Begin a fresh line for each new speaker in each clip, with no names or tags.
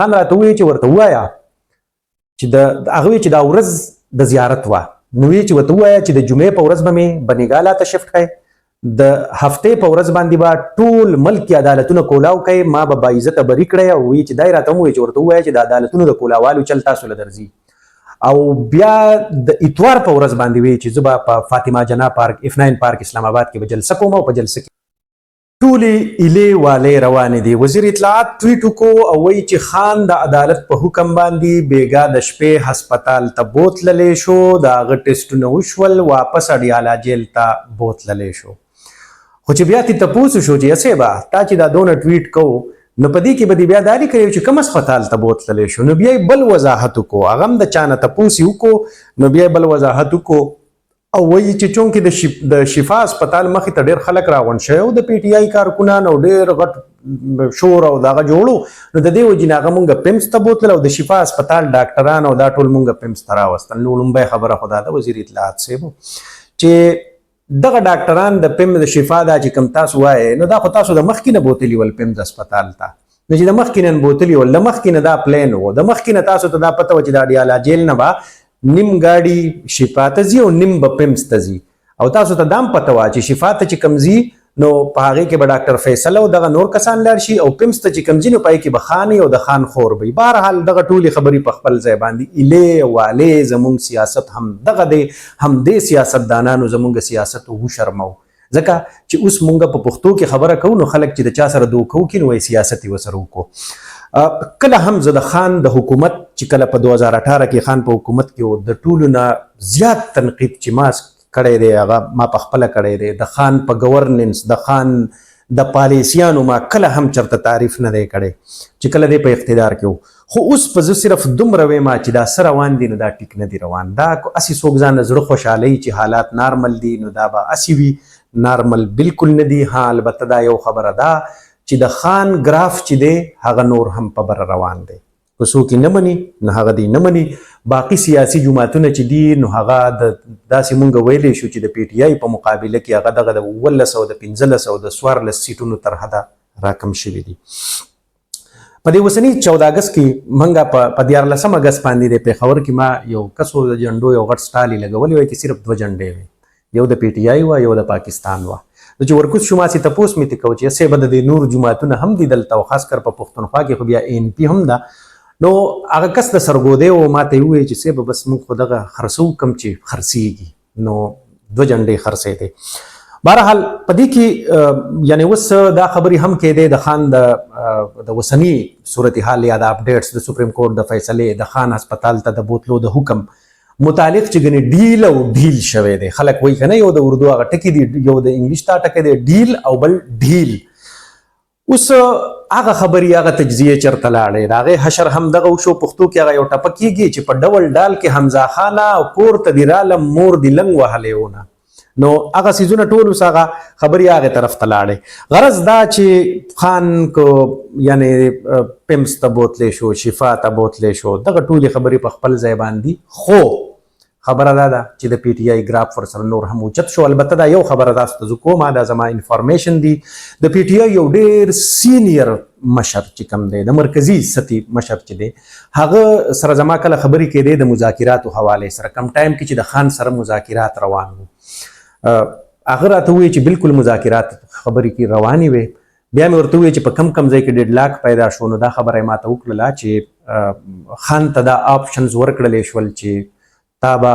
خان راته ووایي چې ورته ووایه چې هغه چې دا ورځ د زیارت وه، نو وی چې ورته ووایه چې د جمعې په ورځ به مې بنګالا ته شفټ کړی، د هفتې په ورځ باندې به ټول ملک عدالتونه کولاو کوي، ما به باعزته بری کړی. او وی چې دای راته ووایي چې ورته ووایه چې د عدالتونو د کولاوالو چل تاسو له درځي. او بیا د اتوار په ورځ باندې وی چې زه به په فاطمه جناح پارک F9 پارک اسلام آباد کې به جلسه کوم، او په جلسه کې ټولې ایلې والې روانې دي. وزیر اطلاعات ټویټ وکړو او وایي چې خان د عدالت په حکم باندې بیګا د شپې هسپتال ته بوتللی شو، د هغه ټیسټونه وشول، واپس اډیالا جیل ته بوتللی شو. خو چې بیا تې تپوس شو چې اسیبه تا چې دا دونه ټویټ کوو نو په دې کې به دې بیا دا لیکلی چې کوم هسپتال ته بوتللی شو، نو بیا یې بل وضاحت وکړو، هغه هم د چا نه تپوس یې وکړو، نو بیا یې بل وضاحت وکړو او وایي چې چونکې د شفا هسپتال مخې ته ډېر خلک راغونډ شوي او د PTI کارکنان او ډېر غټ شور او دغه جوړو، نو د دې وجې نه هغه مونږ پیمز ته بوتلل او د شفا هسپتال ډاکټران او دا ټول مونږ پیمز ته راوستل. نو لومبۍ خبره خو دا ده وزیر اطلاعات صاحب چې دغه ډاکټران د پیم د شفا دا چې کوم تاسو وایي نو دا خو تاسو د مخکې نه بوتلي ول پیمز هسپتال ته، نو چې د مخکې نه بوتلي ول د مخکې نه دا پلین و، د مخکې نه تاسو ته دا پته و چې دا اډیالا جیل نه به نیم ګاډي شفا ته ځي او نیم به پیمز ته ځي، او تاسو ته دا هم پته وه چې شفا ته چې کوم ځي نو په هغې کې به ډاکټر فیصل او دغه نور کسان لاړ شي، او پیمز ته چې کوم ځي نو په هغې کې به خان او د خان خور به. بهرحال دغه ټولې خبرې په خپل ځای باندې ایلې والې زمونږ سیاست هم دغه دی، همدې سیاستدانانو زمونږ سیاست وشرمو، ځکه چې اوس مونږ په پښتو کې خبره کوو نو خلک چې د چا سره دوکه وکړي نو وایي سیاست یې ورسره وکړو. کله هم زه د خان د حکومت چې کله په 2018 کې خان په حکومت کې و د ټولو نه زیات تنقید چې ما کړی دی هغه ما په خپله کړی دی، د خان په ګورننس د خان د پالیسیانو ما کله هم چرته تعریف نه دی کړی چې کله دی په اقتدار کې و. خو اوس په زه صرف دومره وایم چې دا څه روان دي نو دا ټیک نه دي روان، دا هسې څوک ځان زړه خوشحالوي چې حالات نارمل دي نو دا به هسې وي، نارمل بالکل نه دي. ها البته دا یو خبره ده چې د خان ګراف چې دی هغه نور هم په بره روان دی، که څوک یې نه مني نو هغه دی نه مني. باقي سیاسي جماعتونه چې دي نو هغه داسې مونږ ویلی شو چې د PTI په مقابله کې هغه دغه د 1900 او د 1500 او د 14 سیټونو تر حده راکم شوي دي. په دې اوسني 14 اګست کې مونږ په 14 اګست باندې د پېښور کې ما یو کسو د جنډو یو غټ سټال یې لګولی وی چې صرف 2 جنډې وي، یو د PTI وه یو د پاکستان وه. نو چې ورکوز شو ما چې تپوس مې ترې کوو چې اسې به د دې نور جماعتونه هم دي دلته او خاص کر په پښتونخوا کې خو بیا ANP هم ده، نو هغه کس د سرګودی و ما ته یې ووایي چې صاحب بس موږ خو دغه خرڅو کم چې خرڅېږي، نو 2 جنډې خرڅېدې. بهرحال په دې کې یعنې اوس دا خبرې هم کېدې د خان د اوسني صورتحال یا د اپډیټس د سپریم کورټ د فیصلې د خان هسپتال ته د بوتلو د حکم متعلق چې ګنې ډیل او ډیل شوی دی. خلک وایي که نه یو د اردو هغه ټکي دي، یو د انګلیش ته ټکی دی ډیل او بل ډیل. اوس هغه خبرې هغه تجزیه چرته لاړې د هغې حشر هم دغه وشو، پښتو کې هغه یو ټپه کېږي چې په ډول ډال کې حمزه خانه او کور ته دې رالم مور دې لنګ وهلی ونه، نو هغه څیزونه ټول اوس هغه خبرې هغې طرف ته لاړې. غرض دا چې خان کو یعنې پیمز ته بوتلی شو، شفا ته بوتلی شو، دغه ټولې خبرې په خپل ځای باندې، خو خبره دا ده چې د PTI ګراف ورسره نور هم اوچت شو. البته دا یو خبره تاسو ته زه کومه دا زما انفارمیشن دی، د PTI یو ډېر سینیر مشر چې کوم دی د مرکزي سطحې مشر چې دی هغه سره زما کله خبرې کېدې د مذاکراتو حوالې سره، کم ټایم کې چې د خان سره مذاکرات روان وو هغه راته ووایي چې بالکل مذاکرات خبرې کې روانې وې. بیا مې ورته ووایي چې په کم ځای کې 1.5 لاک پیدا شو، نو دا خبره یې ما ته وکړله چې خان ته دا آپشنز ورکړلی شول چې تا به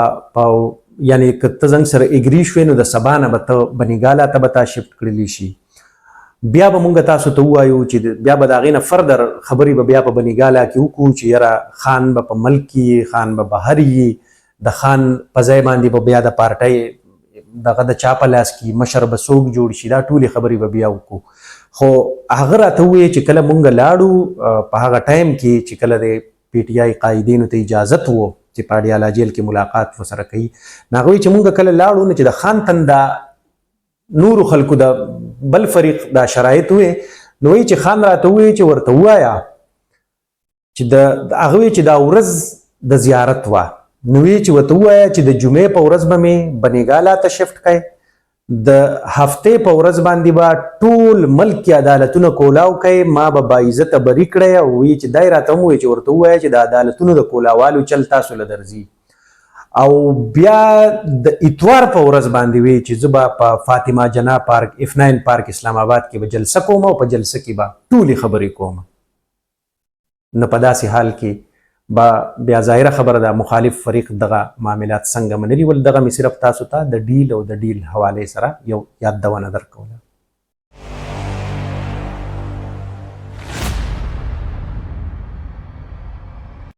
یعنې که ته زنګ سره اګري شوې نو د سبا نه به ته بنګالا ته به تا شفټ کړلی شي، بیا به مونږ تاسو ته ووایو چې بیا به د هغې نه فردر خبرې به بیا په بنګالا کې وکړو چې یاره خان به په ملک وي، خان به بهر وي، د خان په ځای باندې به بیا د پارټۍ دغه د چا په لاس کې مشر به څوک جوړ شي، دا ټولې خبرې به بیا وکړو. خو هغه راته ووایي چې کله مونږ لاړو په هغه ټایم کې چې کله د PTI قایدینو ته اجازت وو چې په اډیالا جیل کې ملاقات ورسره کوي، نو هغه وایي چې مونږ کله لاړو نو چې د خان تندا نورو خلکو د بل فریق دا شرایط وې، نو وایي چې خان راته ووایي چې ورته ووایه چې هغه وایي چې دا ورځ د زیارت وه، نو وایي چې ورته ووایه چې د جمعې په ورځ به مې بنګالا ته شفټ کړی، د هفتې په ورځ باندې به ټول ملک کې عدالتونه کولاو کوي، ما به باعزته بری کړی او وی چې دای راته ووایي چې ورته ووایه چې د عدالتونو د کولاوالو چل تاسو له درځي. او بیا د اتوار په ورځ باندې وی چې زه به په فاطمه جناح پارک F9 پارک اسلام آباد کې به جلسه کوم او په جلسه کې به ټولې خبرې کوم. نو په داسې حال کې با بیا ظاهره خبره ده مخالف فریق دغه معاملات څنګه منلي ول. دغه مې صرف تاسو ته د ډیل او د ډیل حوالې سره یو یادونه درکوله.